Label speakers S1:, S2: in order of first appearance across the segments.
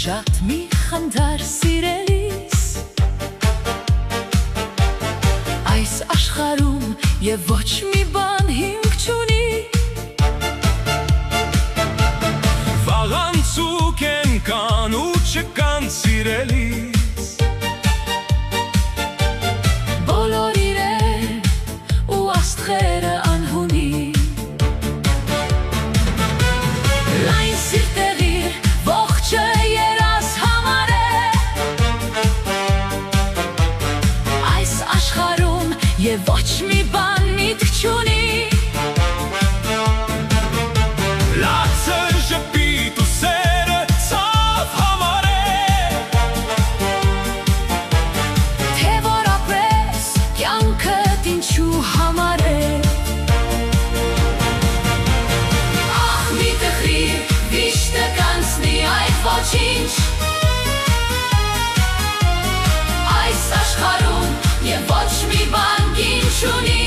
S1: Շատ մի խնդար սիրելիս այս աշխարհում և ոչ մի բան հիմք չունի
S2: Վաղանցուկ են կան ու չկան սիրելիս
S1: Բոլոր իրեն ու աստղերը անհունի Լայն սիրտեղիր ողջը երաս համար է Այս աշխարհում և ոչ մի բան միտք չունի
S2: Լացը ժպիտ ու սերը ցավ համար է
S1: Թե որ ապրես կյանքդ ինչու համար է Ահ մի տխրիր վիշտը կանցնի այդ ոչինչ Այս աշխարհում և ոչ մի բան գին չունի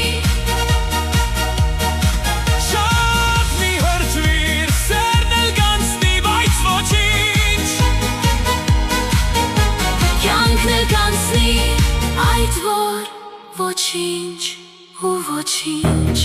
S2: Շատ մի հրճվիր սերն էլ կանցնի բայց ոչինչ
S1: Կյանքն էլ կանցնի այդ որ ոչինչ ու ոչինչ